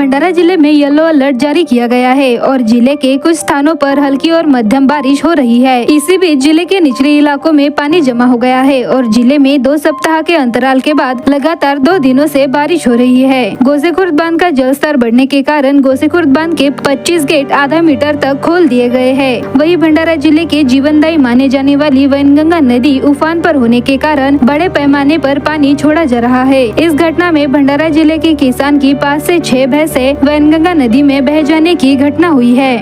भंडारा जिले में yellow alert जारी किया गया है और जिले के कुछ स्थानों पर हल्की और मध्यम बारिश हो रही है। इसी बीच जिले के निचले इलाकों में पानी जमा हो गया है और जिले में 2 सप्ताह के अंतराल के बाद लगातार 2 दिनों से बारिश हो रही है। गोसेखुर्द बांध का जलस्तर बढ़ने के कारण गोसेखुर्द बांध के 25 गेट आधा मीटर तक खोल दिए गए हैं। वहीं भंडारा जिले के जीवनदायी माने जाने वाली वैनगंगा नदी उफान पर होने के कारण बड़े पैमाने पर पानी छोड़ा जा रहा है। इस घटना में भंडारा जिले के किसान की 5 से 6 भैंसे वैनगंगा नदी में बह जाने की घटना हुई है।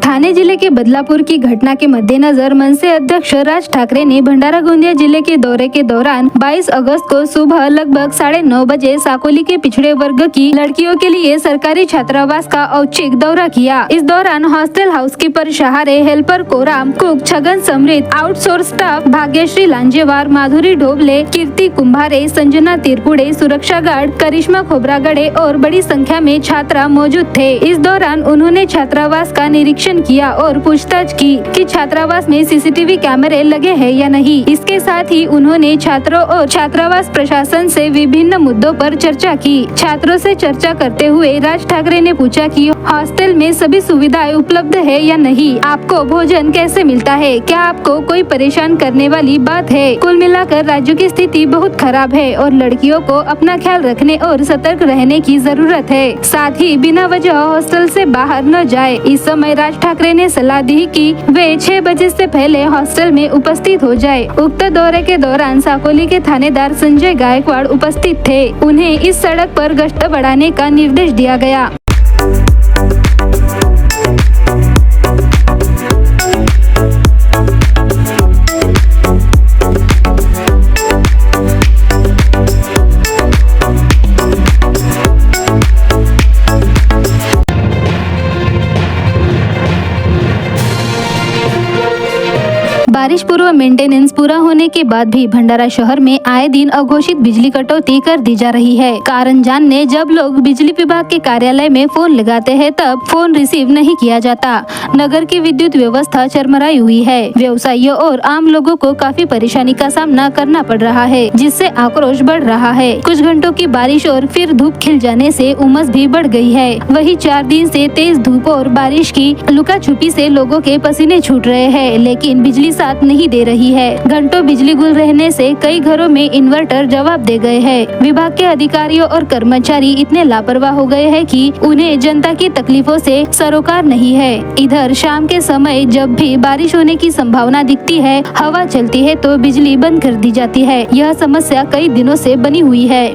ठाणे जिले के बदलापुर की घटना के मद्देनजर मनसे अध्यक्ष राज ठाकरे ने भंडारा गोंदिया जिले के दौरे के दौरान 22 अगस्त को सुबह लगभग 9:30 बजे साकोली के पिछड़े वर्ग की लड़कियों के लिए सरकारी छात्रावास का औचक दौरा किया। इस दौरान hostel housekeeper Shahare, helper Koram, cook Chhagan Samrit, outsource staff Bhagyashree Lanjewar, Madhuri Dhoble, Kirti Kumbhare, Sanjana Tirpude, सुरक्षा गार्ड करिश्मा खोबरागड़े और बड़ी संख्या में छात्रा मौजूद थे। इस दौरान उन्होंने छात्रावास का निरीक्षण किया और पूछताछ की कि छात्रावास में सीसीटीवी कैमरे लगे हैं या नहीं। इसके साथ ही उन्होंने छात्रों और छात्रावास प्रशासन से विभिन्न मुद्दों पर चर्चा की। छात्रों से चर्चा करते हुए राज ठाकरे ने पूछा कि हॉस्टल में सभी सुविधाएं उपलब्ध है या नहीं, आपको भोजन कैसे मिलता है, क्या आपको कोई परेशान करने वाली बात है। कुल मिलाकर राज्य की स्थिति बहुत खराब है और लड़कियों को अपना ख्याल रखने और सतर्क रहने की जरूरत है। साथ ही बिना वजह हॉस्टल से बाहर न जाए। इस समय राज ठाकरे ने सलाह दी कि वे 6 बजे से पहले हॉस्टल में उपस्थित हो जाए। उक्त दौरे के दौरान साकोली के थानेदार संजय गायकवाड़ उपस्थित थे। उन्हें इस सड़क पर गश्त बढ़ाने का निर्देश दिया गया। बारिश पूर्व मेंटेनेंस पूरा होने के बाद भी भंडारा शहर में आए दिन अघोषित बिजली कटौती कर दी जा रही है। कारण जानने जब लोग बिजली विभाग के कार्यालय में फोन लगाते हैं तब फोन रिसीव नहीं किया जाता। नगर की विद्युत व्यवस्था चरमराई हुई है। व्यवसायियों और आम लोगों को काफी परेशानी का सामना करना पड़ रहा है, जिससे आक्रोश बढ़ रहा है। कुछ घंटों की बारिश और फिर धूप खिल जाने से उमस भी बढ़ गई है। वही 4 दिन से तेज धूप और बारिश की लुका छुपी से लोगों के पसीने छूट रहे हैं, लेकिन बिजली साथ नहीं दे रही है। घंटों बिजली गुल रहने से कई घरों में इन्वर्टर जवाब दे गए हैं। विभाग के अधिकारियों और कर्मचारी इतने लापरवाह हो गए हैं कि उन्हें जनता की तकलीफों से सरोकार नहीं है। इधर शाम के समय जब भी बारिश होने की संभावना दिखती है, हवा चलती है तो बिजली बंद कर दी जाती है। यह समस्या कई दिनों से बनी हुई है।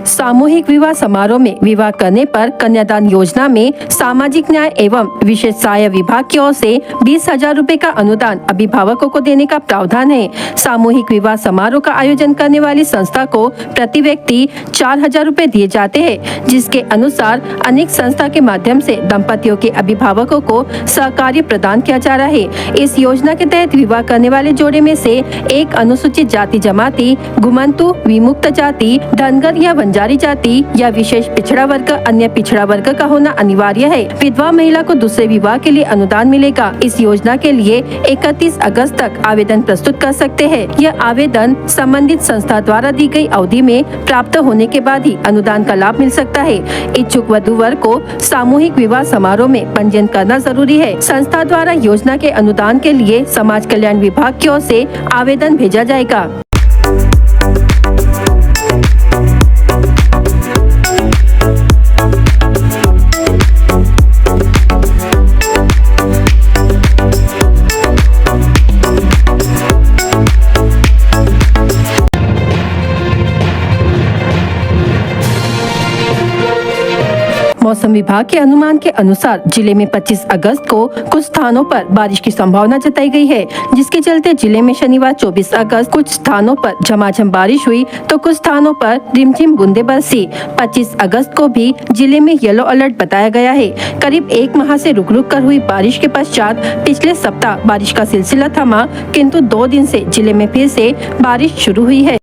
सामूहिक विवाह समारोह में विवाह करने पर कन्यादान योजना में सामाजिक न्याय एवं विशेष सहायक विभाग की ओर से 20,000 रूपए का अनुदान अभिभावकों को देने का प्रावधान है। सामूहिक विवाह समारोह का आयोजन करने वाली संस्था को प्रति व्यक्ति 4,000 रूपए दिए जाते हैं, जिसके अनुसार अनेक संस्था के माध्यम से दंपतियों के अभिभावकों को सहकार्य प्रदान किया जा रहा है। इस योजना के तहत विवाह करने वाले जोड़े में से एक अनुसूचित जाति जमाती, घुमंतु, विमुक्त जाति, धनगर या बंजारी जाति या विशेष पिछड़ा वर्ग, अन्य पिछड़ा वर्ग का होना अनिवार्य है। विधवा महिला को दूसरे विवाह के लिए अनुदान मिलेगा। इस योजना के लिए 31 अगस्त तक आवेदन प्रस्तुत कर सकते हैं। यह आवेदन संबंधित संस्था द्वारा दी गई अवधि में प्राप्त होने के बाद ही अनुदान का लाभ मिल सकता है। इच्छुक वधू वर्ग को सामूहिक विवाह समारोह में पंजीयन करना जरूरी है। संस्था द्वारा योजना के अनुदान के लिए समाज कल्याण विभाग की ओर से आवेदन भेजा जाएगा। मौसम विभाग के अनुमान के अनुसार जिले में 25 अगस्त को कुछ स्थानों पर बारिश की संभावना जताई गई है, जिसके चलते जिले में शनिवार 24 अगस्त कुछ स्थानों पर झमाझम बारिश हुई तो कुछ स्थानों पर रिमझिम बूंदे बरसी। 25 अगस्त को भी जिले में येलो अलर्ट बताया गया है। करीब एक माह से रुक रुक कर हुई बारिश के पश्चात पिछले सप्ताह बारिश का सिलसिला थमा, किंतु 2 दिन से जिले में फिर से बारिश शुरू हुई है।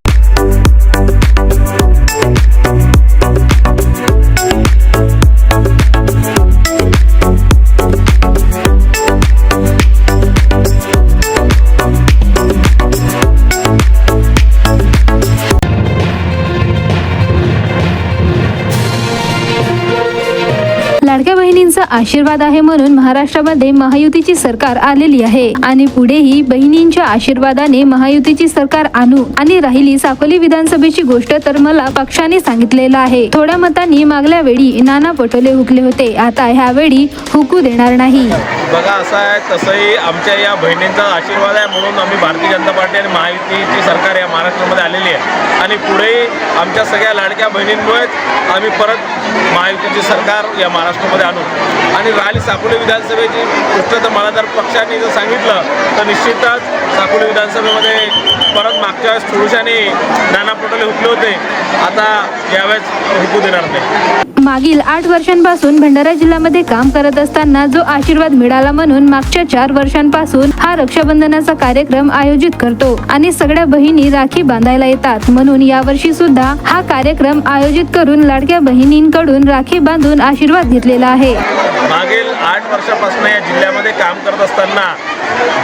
लाडक्या बहिणींचा आशीर्वाद आहे म्हणून महाराष्ट्रामध्ये महायुतीची सरकार आलेली आहे आणि पुढेही बहिणींच्या आशीर्वादाने महायुतीची सरकार आणू आणि राहिली साकोली विधानसभेची गोष्ट तर मला पक्षाने सांगितलेलं आहे। थोड्या मतांनी मागल्या वेळी नाना पटोले हुकले होते, आता ह्यावेळी हुकू देणार नाही। बघा असं आहे, तसंही आमच्या या बहिणींचा आशीर्वाद आहे म्हणून आम्ही भारतीय जनता पार्टी आणि महायुतीची सरकार या महाराष्ट्रामध्ये आलेली आहे आणि पुढेही आमच्या सगळ्या लाडक्या बहिणींमुळेच आम्ही परत महायुतीची सरकार या महाराष्ट्रामध्ये आणू। आणि राहिली साकोली विधानसभेची गोष्ट तर मला जर पक्षाने जर सांगितलं तर निश्चितच साकोली विधानसभेमध्ये परत मागच्या वेळेस थोडीशाने नाना पटोले हुकले होते, आता यावेळेस हुकू देणार नाही। मागील 8 वर्षांपासून भंडारा जिल्ह्यामध्ये काम करत असताना जो आशीर्वाद मिळाला म्हणून मागच्या 4 वर्षांपासून हा रक्षाबंधनाचा कार्यक्रम आयोजित करतो आणि सगळ्या बहिणी राखी बांधायला येतात, म्हणून यावर्षी सुद्धा हा कार्यक्रम आयोजित करून लाडक्या बहिणींकडून राखी बांधून आशीर्वाद घेतलेला आहे। मागील 8 वर्षापासून या जिल्ह्यामध्ये काम करत असताना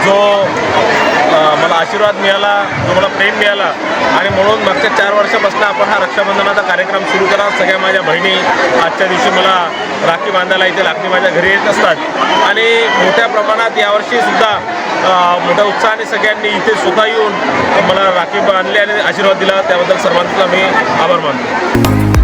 जो मला आशीर्वाद मिळाला, जो मला प्रेम मिळाला आणि म्हणून मागच्या 4 वर्षापासून आपण हा रक्षाबंधनाचा कार्यक्रम सुरू करा। सगळ्या माझ्या बहिणी आजच्या दिवशी मला राखी बांधायला इथे राखी माझ्या घरी येत असतात आणि मोठ्या प्रमाणात यावर्षी सुद्धा मोठ्या उत्साहाने सगळ्यांनी इथे स्वतः येऊन मला राखी बांधली आणि आशीर्वाद दिला, त्याबद्दल सर्वांचा मी आभार मानतो।